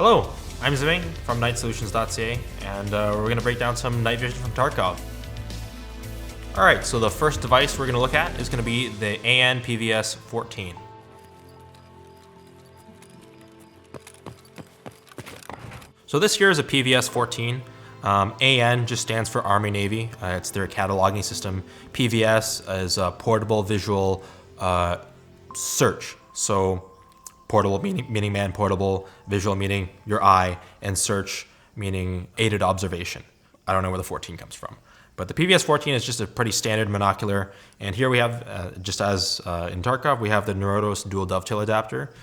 Hello, I'm Ziming from Night Solutions.ca, and we're going to break down some night vision from Tarkov. Alright, so the first device we're going to look at is going to be the AN-PVS-14. So this here is a PVS-14. AN just stands for Army Navy. It's their cataloging system. PVS is Portable Visual Search. So portable meaning man portable, visual meaning your eye, and search meaning aided observation. I don't know where the 14 comes from. But the PVS-14 is just a pretty standard monocular. And here we have, just as in Tarkov, we have the Neurotos dual dovetail adapter.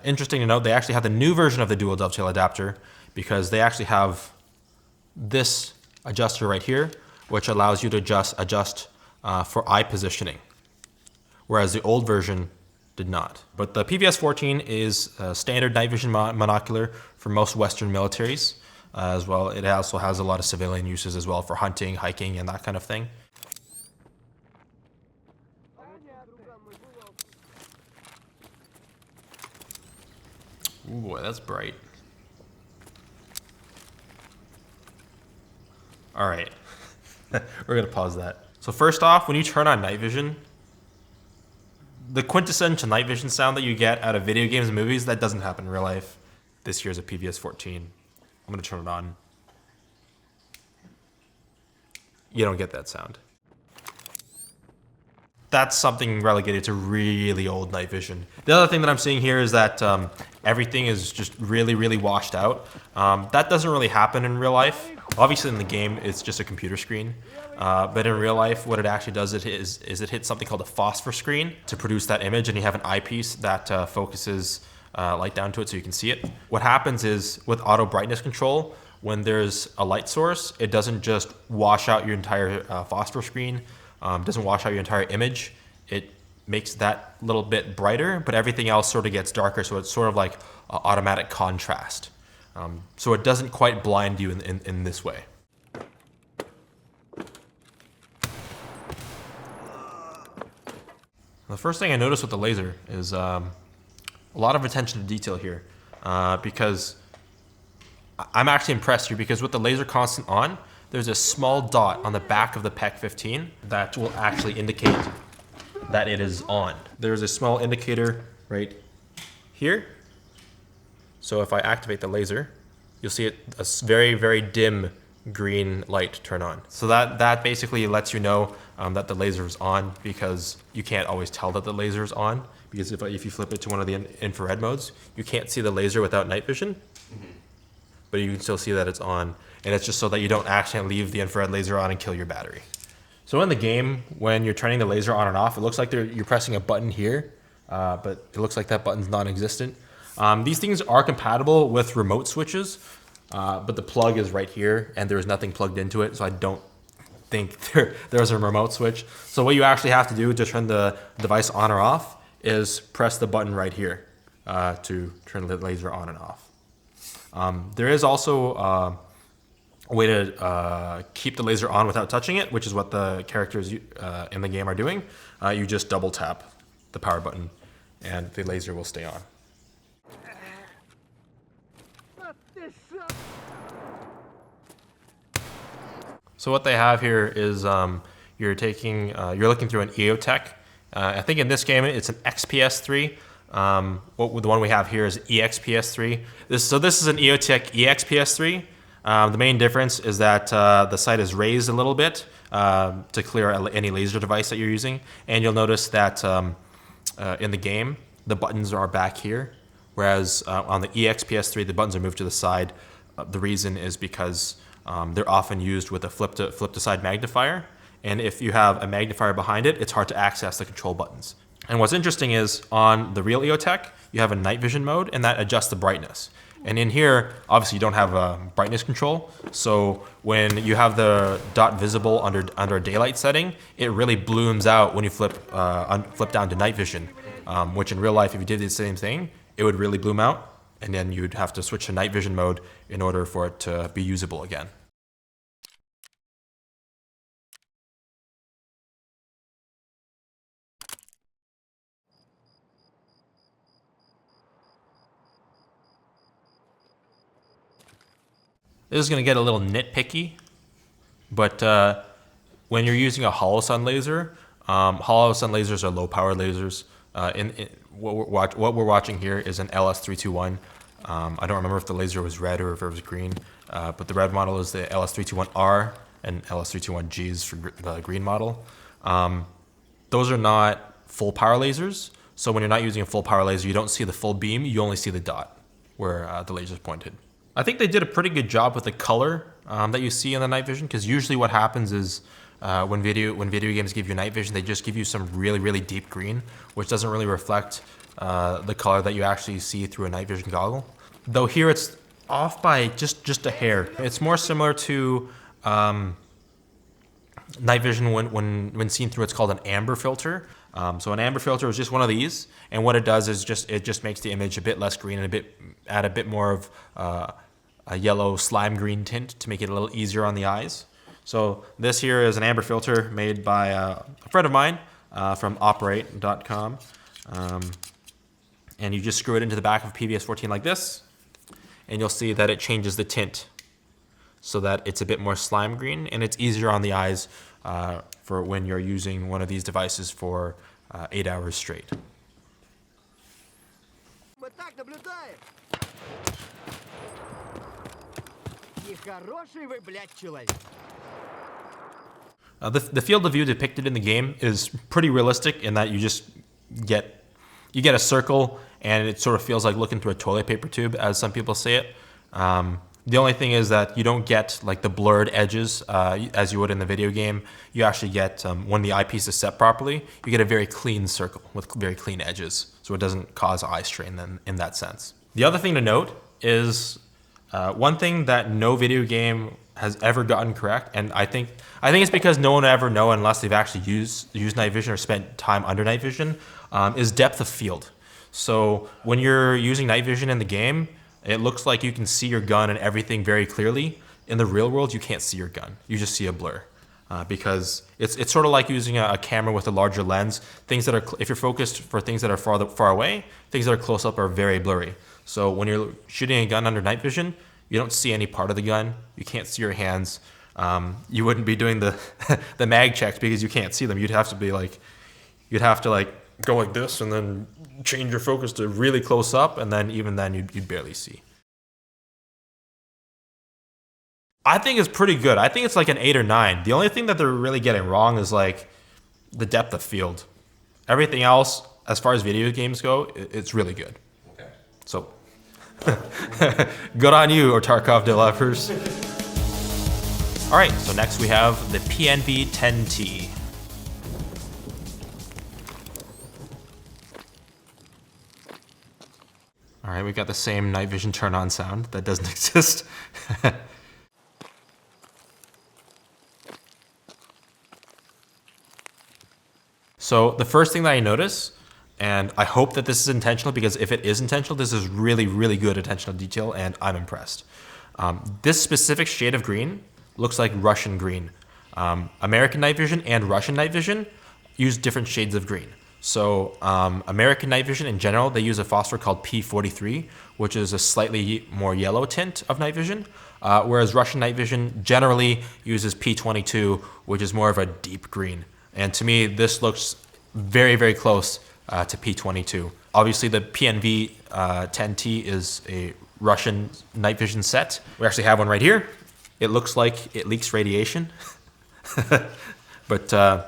Interesting to note, they actually have the new version of the dual dovetail adapter because they actually have this adjuster right here, which allows you to adjust for eye positioning, whereas the old version did not. But the PVS-14 is a standard night vision monocular for most Western militaries. As well, it also has a lot of civilian uses as well for hunting, hiking, and that kind of thing. Ooh, boy, that's bright. All right, we're gonna pause that. So first off, when you turn on night vision, the quintessential night vision sound that you get out of video games and movies, that doesn't happen in real life. This here's a PVS-14. I'm gonna turn it on. You don't get that sound. That's something relegated to really old night vision. The other thing that I'm seeing here is that everything is just really washed out. That doesn't really happen in real life. Obviously in the game, it's just a computer screen. But in real life, what it actually does is it hits something called a phosphor screen to produce that image, and you have an eyepiece that focuses light down to it so you can see it. What happens is with auto brightness control, when there's a light source, it doesn't just wash out your entire phosphor screen, doesn't wash out your entire image. It makes that little bit brighter, but everything else sort of gets darker, so it's sort of like automatic contrast. So it doesn't quite blind you in this way. The first thing I noticed with the laser is a lot of attention to detail here, because I'm actually impressed here because with the laser constant on, there's a small dot on the back of the PEC-15 that will actually indicate that it is on. There's a small indicator right here. So if I activate the laser, you'll see it a very dim green light turn on. So that basically lets you know that the laser is on, because you can't always tell that the laser is on, because if you flip it to one of the infrared modes, you can't see the laser without night vision, but you can still see that it's on, and it's just so that you don't accidentally leave the infrared laser on and kill your battery. So in the game, when you're turning the laser on and off, it looks like you're pressing a button here, but it looks like that button's non-existent. These things are compatible with remote switches, but the plug is right here, and there's nothing plugged into it, so I don't think there's a remote switch. So what you actually have to do to turn the device on or off is press the button right here to turn the laser on and off. There is also a way to keep the laser on without touching it, which is what the characters in the game are doing. You just double tap the power button and the laser will stay on. So what they have here is you're looking through an EOTech. I think in this game it's an XPS3. The one we have here is EXPS3. So this is an EOTech EXPS3. The main difference is that the sight is raised a little bit to clear any laser device that you're using. And you'll notice that in the game, the buttons are back here, whereas on the EXPS3, the buttons are moved to the side. The reason is because they're often used with a flip to side magnifier. And if you have a magnifier behind it, it's hard to access the control buttons. And what's interesting is on the real EOTech, you have a night vision mode, and that adjusts the brightness. And in here, obviously you don't have a brightness control. So when you have the dot visible under a daylight setting, it really blooms out when you flip down to night vision, which in real life, if you did the same thing, it would really bloom out. And then you'd have to switch to night vision mode in order for it to be usable again. This is going to get a little nitpicky, but when you're using a hollow sun laser, hollow sun lasers are low power lasers. What we're watching here is an LS321. I don't remember if the laser was red or if it was green, but the red model is the LS321R and LS321Gs for the green model. Those are not full power lasers, so when you're not using a full power laser, you don't see the full beam, you only see the dot where the laser is pointed. I think they did a pretty good job with the color that you see in the night vision, because usually what happens is when video games give you night vision, they just give you some really deep green, which doesn't really reflect the color that you actually see through a night vision goggle. Though here it's off by just a hair. It's more similar to night vision when seen through what's called an amber filter. So an amber filter is just one of these, and what it does is it just makes the image a bit less green and add a bit more of a yellow slime green tint to make it a little easier on the eyes. So this here is an amber filter made by a friend of mine from operate.com, and you just screw it into the back of PVS-14 like this, and you'll see that it changes the tint so that it's a bit more slime green, and it's easier on the eyes for when you're using one of these devices for 8 hours straight. The field of view depicted in the game is pretty realistic in that you just get a circle, and it sort of feels like looking through a toilet paper tube, as some people say it. The only thing is that you don't get like the blurred edges as you would in the video game. You actually get, when the eyepiece is set properly, you get a very clean circle with very clean edges, so it doesn't cause eye strain then, in that sense. The other thing to note is one thing that no video game has ever gotten correct, and I think it's because no one will ever know unless they've actually used night vision or spent time under night vision, is depth of field. So when you're using night vision in the game, it looks like you can see your gun and everything very clearly. In the real world, you can't see your gun. You just see a blur. Because it's sort of like using a camera with a larger lens. Things that are, if you're focused for things that are far away, things that are close up are very blurry. So when you're shooting a gun under night vision, you don't see any part of the gun. You can't see your hands. You wouldn't be doing the the mag checks because you can't see them. You'd have to go like this and then change your focus to really close up, and then even then you'd barely see. I think it's pretty good. I think it's like an 8 or 9. The only thing that they're really getting wrong is like the depth of field. Everything else, as far as video games go, it's really good. Okay. So good on you, or Tarkov developers. All right, so next we have the PNV-10T. All right, we got the same night vision turn on sound that doesn't exist. So the first thing that I notice, and I hope that this is intentional, because if it is intentional, this is really good attentional detail, and I'm impressed. This specific shade of green looks like Russian green. American night vision and Russian night vision use different shades of green. So American night vision in general, they use a phosphor called P43, which is a slightly more yellow tint of night vision, whereas Russian night vision generally uses P22, which is more of a deep green. And to me, this looks very close to P22. Obviously, the PNV-10T is a Russian night vision set. We actually have one right here. It looks like it leaks radiation, but does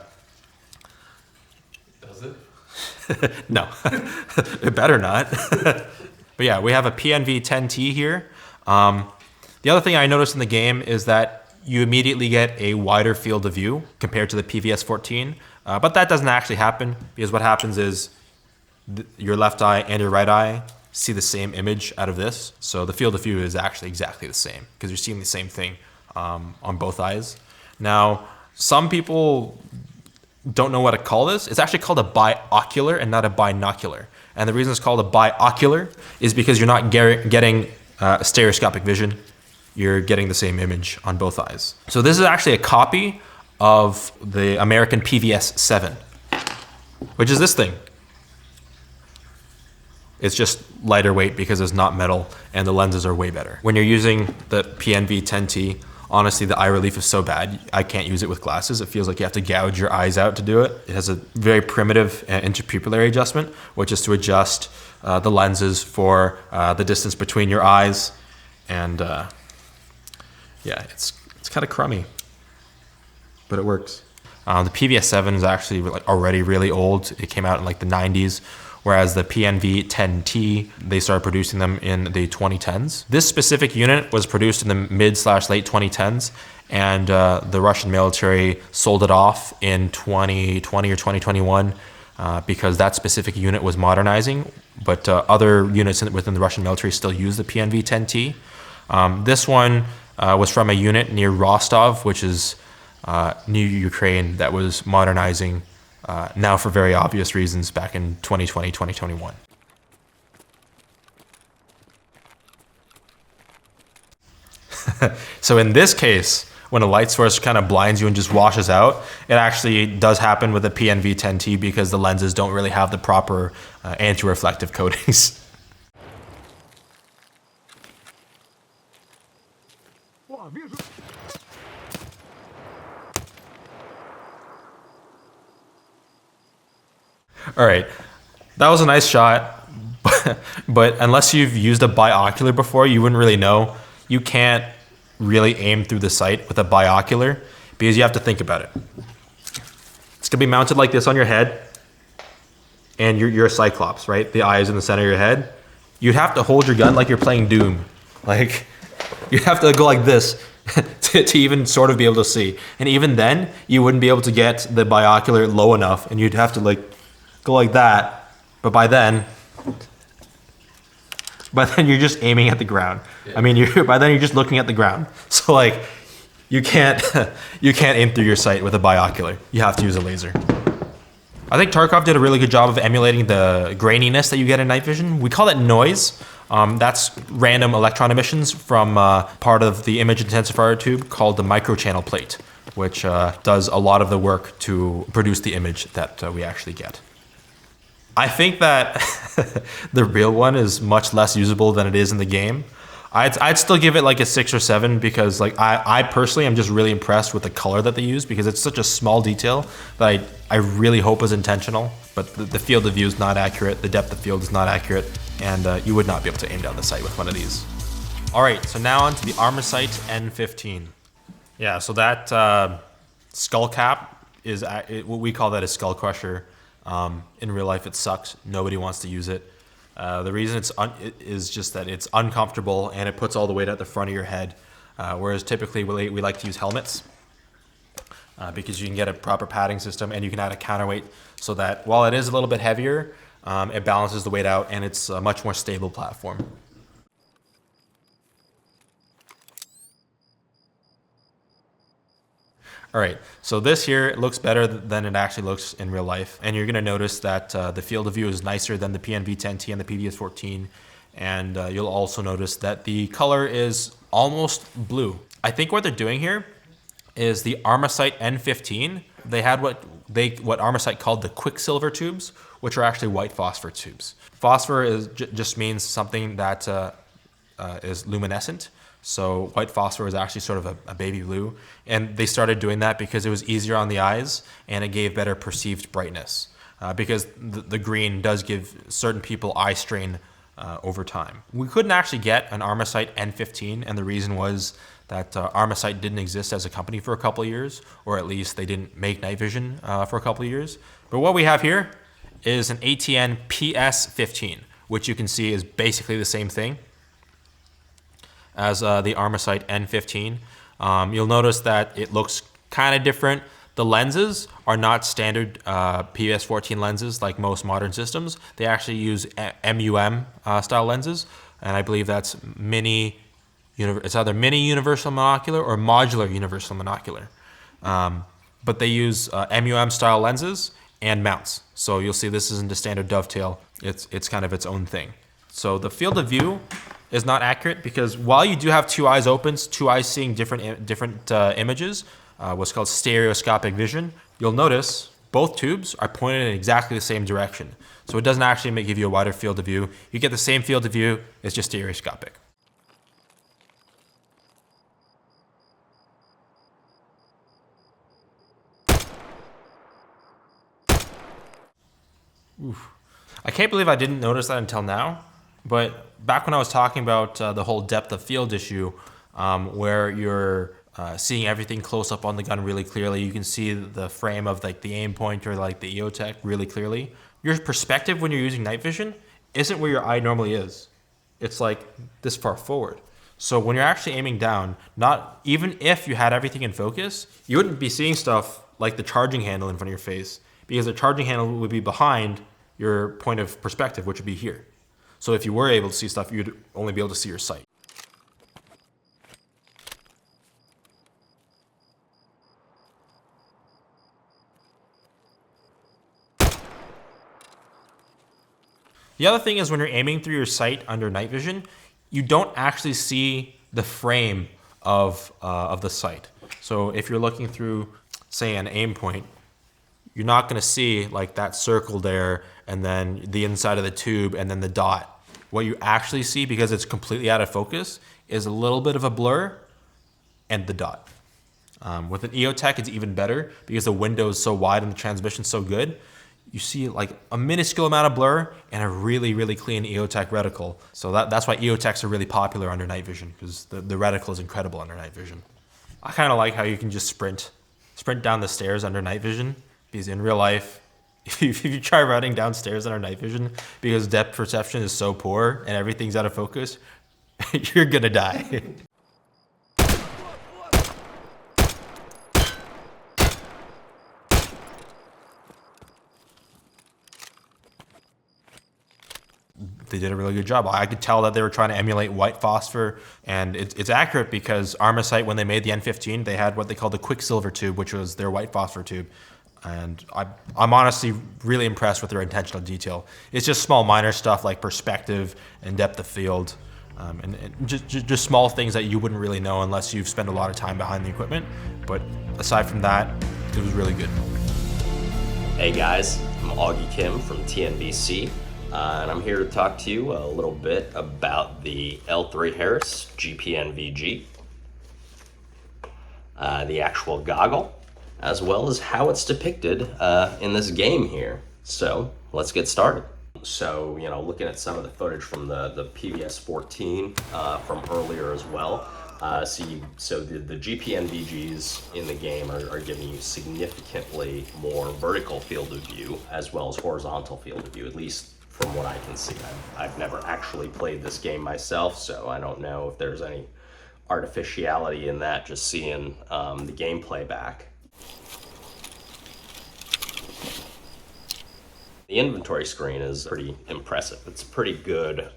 it? No, it better not. But yeah, we have a PNV-10T here. The other thing I noticed in the game is that you immediately get a wider field of view compared to the PVS-14, but that doesn't actually happen, because what happens is your left eye and your right eye see the same image out of this. So the field of view is actually exactly the same, because you're seeing the same thing on both eyes. Now, some people don't know what to call this. It's actually called a biocular and not a binocular. And the reason it's called a biocular is because you're not getting stereoscopic vision. You're getting the same image on both eyes. So this is actually a copy of the American PVS-7, which is this thing. It's just lighter weight because it's not metal, and the lenses are way better. When you're using the PNV-10T, honestly, the eye relief is so bad, I can't use it with glasses. It feels like you have to gouge your eyes out to do it. It has a very primitive interpupillary adjustment, which is to adjust the lenses for the distance between your eyes. And yeah, it's kind of crummy, but it works. The PVS-7 is actually like already really old. It came out in like the 90s. Whereas the PNV-10T, they started producing them in the 2010s. This specific unit was produced in the mid/late 2010s, and the Russian military sold it off in 2020 or 2021 because that specific unit was modernizing, but other units within the Russian military still use the PNV-10T. This one was from a unit near Rostov, which is near Ukraine, that was modernizing now for very obvious reasons back in 2020, 2021. So in this case, when a light source kind of blinds you and just washes out, it actually does happen with the PNV-10T because the lenses don't really have the proper anti-reflective coatings. All right, that was a nice shot, but unless you've used a binocular before, you wouldn't really know. You can't really aim through the sight with a binocular because you have to think about it. It's gonna be mounted like this on your head, and you're a Cyclops, right? The eye is in the center of your head. You'd have to hold your gun like you're playing Doom. Like, you'd have to go like this to even sort of be able to see. And even then, you wouldn't be able to get the binocular low enough, and you'd have to like go like that, but by then you're just aiming at the ground. Yeah. I mean, by then you're just looking at the ground. So like, you can't aim through your sight with a binocular. You have to use a laser. I think Tarkov did a really good job of emulating the graininess that you get in night vision. We call it noise. That's random electron emissions from part of the image intensifier tube called the microchannel plate, which does a lot of the work to produce the image that we actually get. I think that the real one is much less usable than it is in the game. I'd still give it like a 6 or 7 because like I personally am just really impressed with the color that they use because it's such a small detail that I really hope is intentional, but the field of view is not accurate, the depth of field is not accurate, and you would not be able to aim down the sight with one of these. All right, so now on to the Armasite N15. Yeah, so that skull cap is, what we call that a skull crusher. In real life, it sucks. Nobody wants to use it. The reason is just that it's uncomfortable and it puts all the weight at the front of your head. Whereas typically we like to use helmets because you can get a proper padding system and you can add a counterweight so that while it is a little bit heavier, it balances the weight out and it's a much more stable platform. All right, so this here looks better than it actually looks in real life. And you're gonna notice that the field of view is nicer than the PNV-10T and the PVS-14. And you'll also notice that the color is almost blue. I think what they're doing here is the Armasite N15. They had what Armasite called the Quicksilver tubes, which are actually white phosphor tubes. Phosphor just means something that is luminescent. So white phosphor is actually sort of a baby blue. And they started doing that because it was easier on the eyes and it gave better perceived brightness. Because the green does give certain people eye strain over time. We couldn't actually get an Armasite N15, and the reason was that Armasite didn't exist as a company for a couple of years, or at least they didn't make night vision for a couple of years. But what we have here is an ATN PS15, which you can see is basically the same thing as the Armasite N15. You'll notice that it looks kind of different. The lenses are not standard PVS-14 lenses like most modern systems. They actually use MUM style lenses, and I believe that's it's either mini universal monocular or modular universal monocular. But they use MUM style lenses and mounts. So you'll see this isn't a standard dovetail. It's kind of its own thing. So the field of view is not accurate because while you do have two eyes open, two eyes seeing different images, what's called stereoscopic vision, you'll notice both tubes are pointed in exactly the same direction. So it doesn't actually give you a wider field of view. You get the same field of view, it's just stereoscopic. Oof. I can't believe I didn't notice that until now, but back when I was talking about the whole depth of field issue, where you're seeing everything close up on the gun really clearly, you can see the frame of like the aim point or like the EOTech really clearly. Your perspective when you're using night vision isn't where your eye normally is. It's like this far forward. So when you're actually aiming down, not even if you had everything in focus, you wouldn't be seeing stuff like the charging handle in front of your face, because the charging handle would be behind your point of perspective, which would be here. So if you were able to see stuff, you'd only be able to see your sight. The other thing is when you're aiming through your sight under night vision, you don't actually see the frame of the sight. So if you're looking through, say, an aim point, you're not going to see like that circle there and then the inside of the tube and then the dot. What you actually see, because it's completely out of focus, is a little bit of a blur and the dot. With an EOTech, it's even better because the window is so wide and the transmission's so good. You see like a minuscule amount of blur and a really, really clean EOTech reticle. So that's why EOTechs are really popular under night vision, because the reticle is incredible under night vision. I kind of like how you can just sprint down the stairs under night vision, because in real life, if you try running downstairs under night vision because depth perception is so poor and everything's out of focus, you're gonna die. They did a really good job. I could tell that they were trying to emulate white phosphor, and it's accurate because Armasite, when they made the N15, they had what they called the Quicksilver tube, which was their white phosphor tube. And I'm honestly really impressed with their attention to detail. It's just small minor stuff like perspective and depth of field, and just small things that you wouldn't really know unless you've spent a lot of time behind the equipment. But aside from that, it was really good. Hey guys, I'm Augee Kim from TNVC. And I'm here to talk to you a little bit about the L3 Harris GPNVG, the actual goggle, as well as how it's depicted in this game here. So let's get started. So, looking at some of the footage from the PVS-14 from earlier as well. So the GPNVGs in the game are giving you significantly more vertical field of view as well as horizontal field of view, at least from what I can see. I've never actually played this game myself, so I don't know if there's any artificiality in that, just seeing the gameplay back. The inventory screen is pretty impressive. It's a pretty good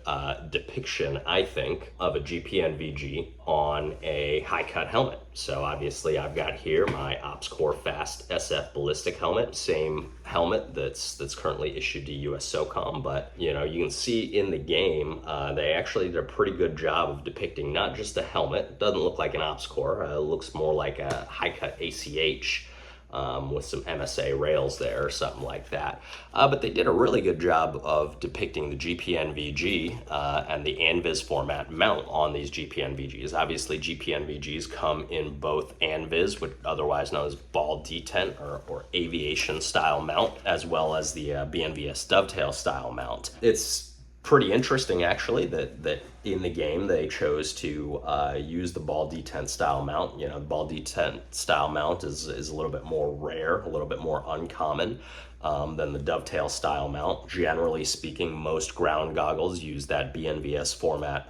depiction, I think, of a GPNVG on a high-cut helmet. So obviously I've got here my OpsCore Fast SF ballistic helmet, same helmet that's currently issued to US SOCOM, but you can see in the game, they actually did a pretty good job of depicting not just the helmet. It doesn't look like an OpsCore, it looks more like a high-cut ACH. With some MSA rails there or something like that. But they did a really good job of depicting the GPNVG and the ANVIS format mount on these GPNVGs. Obviously, GPNVGs come in both ANVIS, which otherwise known as ball detent or aviation style mount, as well as the BNVS dovetail style mount. It's pretty interesting actually that in the game they chose to use the ball detent style mount. The ball detent style mount is a little bit more rare, a little bit more uncommon than the dovetail style mount. Generally speaking, most ground goggles use that BNVS format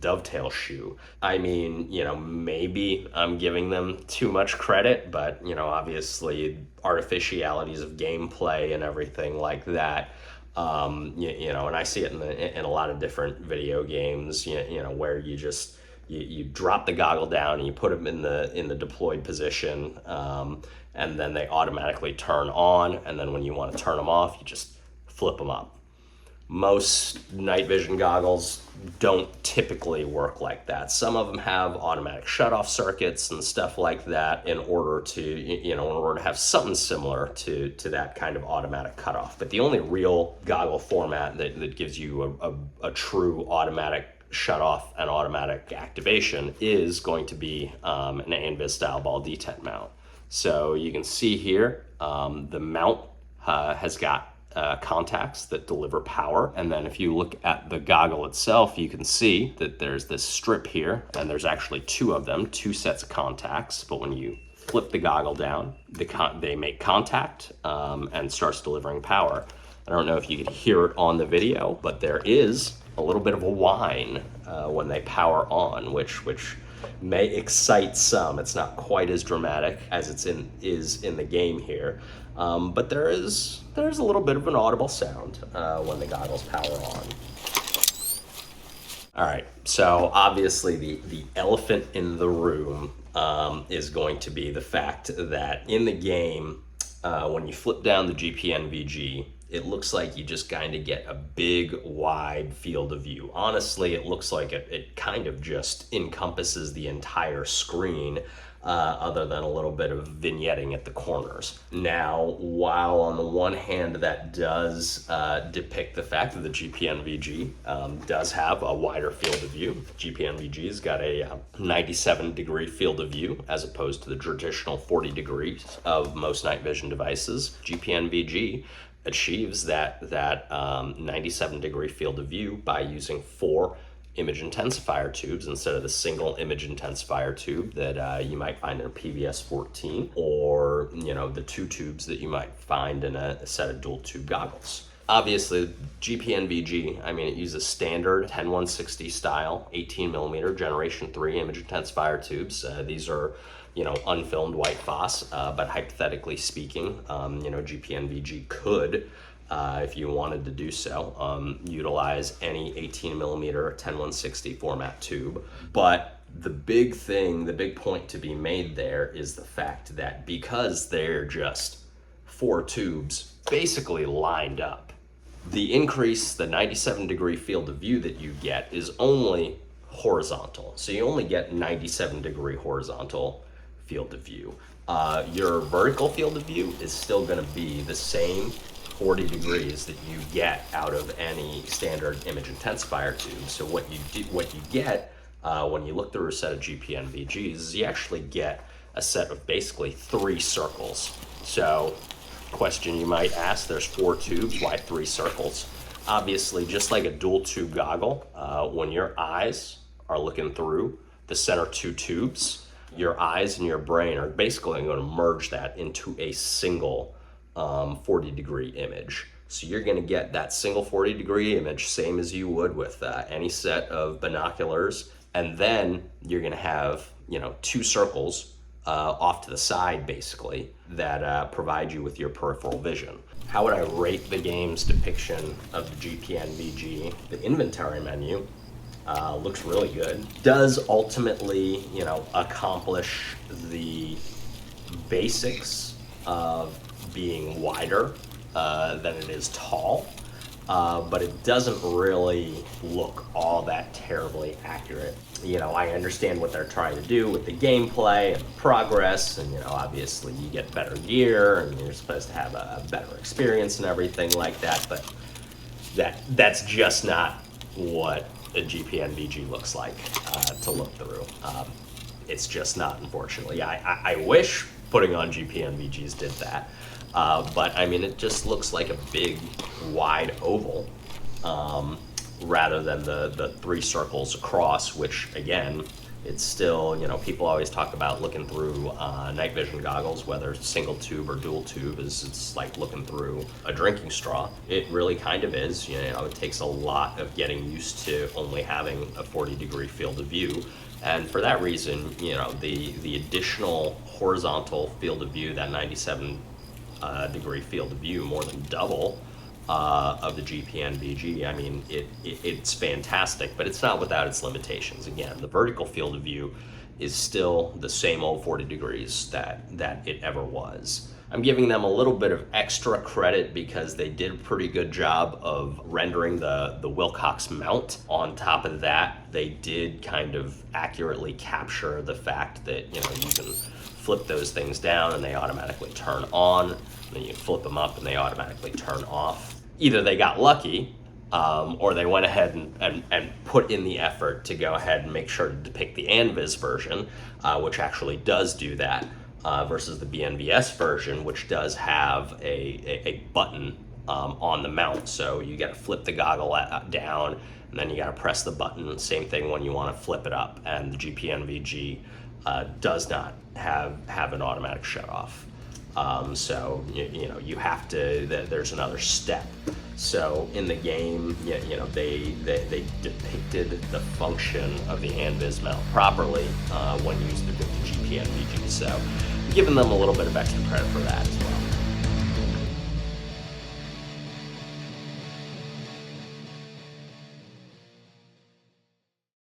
dovetail shoe. I mean, maybe I'm giving them too much credit, but obviously artificialities of gameplay and everything like that. And I see it in a lot of different video games, where you drop the goggle down and you put them in the deployed position, and then they automatically turn on, and then when you want to turn them off, you just flip them up. Most night vision goggles don't typically work like that. Some of them have automatic shutoff circuits and stuff like that in order to have something similar to that kind of automatic cutoff. But the only real goggle format that gives you a true automatic shutoff and automatic activation is going to be an ANVIS style ball detent mount. So you can see here, the mount has got contacts that deliver power. And then if you look at the goggle itself, you can see that there's this strip here, and there's actually two of them, two sets of contacts. But when you flip the goggle down, they make contact and starts delivering power. I don't know if you could hear it on the video, but there is a little bit of a whine when they power on, which may excite some. It's not quite as dramatic as is in the game here, but there's a little bit of an audible sound when the goggles power on. All right, so obviously the elephant in the room is going to be the fact that in the game, when you flip down the GPNVG, it looks like you just kind of get a big, wide field of view. Honestly, it looks like it kind of just encompasses the entire screen, other than a little bit of vignetting at the corners. Now, while on the one hand that does depict the fact that the GPNVG does have a wider field of view, GPNVG's got a 97-degree field of view as opposed to the traditional 40 degrees of most night vision devices. GPNVG achieves that 97-degree field of view by using 4 image intensifier tubes instead of the single image intensifier tube that you might find in a PVS 14, or the 2 tubes that you might find in a set of dual tube goggles. Obviously, GPNVG, it uses standard 10160 style 18mm Generation 3 image intensifier tubes. These are unfilmed white phos, but hypothetically speaking, GPNVG could, if you wanted to do so, utilize any 18mm 10160 format tube. But the big point to be made there is the fact that because they're just 4 tubes basically lined up, the 97-degree field of view that you get is only horizontal. So you only get 97-degree horizontal field of view. Your vertical field of view is still going to be the same 40 degrees that you get out of any standard image intensifier tube. So what you get when you look through a set of GPNVGs is you actually get a set of basically 3 circles. So, question you might ask, there's 4 tubes, why 3 circles? Obviously, just like a dual tube goggle, when your eyes are looking through the center 2 tubes, your eyes and your brain are basically going to merge that into a single 40-degree image. So you're going to get that single 40-degree image, same as you would with any set of binoculars, and then you're going to have 2 circles off to the side, basically, that provide you with your peripheral vision. How would I rate the game's depiction of the GPNVG? The inventory menu looks really good. Does ultimately, accomplish the basics of being wider than it is tall, but it doesn't really look all that terribly accurate. I understand what they're trying to do with the gameplay and progress, and obviously you get better gear and you're supposed to have a better experience and everything like that, but that's just not what a GPNVG looks like to look through. It's just not, unfortunately. I wish putting on GPNVGs did that, but it just looks like a big wide oval rather than the 3 circles across, which again, it's still, people always talk about looking through night vision goggles, whether single tube or dual tube, it's like looking through a drinking straw. It really kind of is. It takes a lot of getting used to only having a 40-degree field of view. And for that reason, the additional horizontal field of view, that 97-degree field of view, more than double of the GPNVG, it's fantastic, but it's not without its limitations. Again, the vertical field of view is still the same old 40 degrees that it ever was. I'm giving them a little bit of extra credit because they did a pretty good job of rendering the Wilcox mount. On top of that, they did kind of accurately capture the fact that, you know, you can flip those things down and they automatically turn on, and then you flip them up and they automatically turn off. Either they got lucky, or they went ahead and put in the effort to go ahead and make sure to depict the ANVIS version, which actually does do that, versus the BNVS version, which does have a button on the mount. So you got to flip the goggle down, and then you got to press the button. Same thing when you want to flip it up. And the GPNVG does not have an automatic shut off. So you know, you have to. There's another step. So in the game, you know, they depicted the function of the ANVIS mount properly when used with the GPNVG. So giving them a little bit of extra credit for that as well.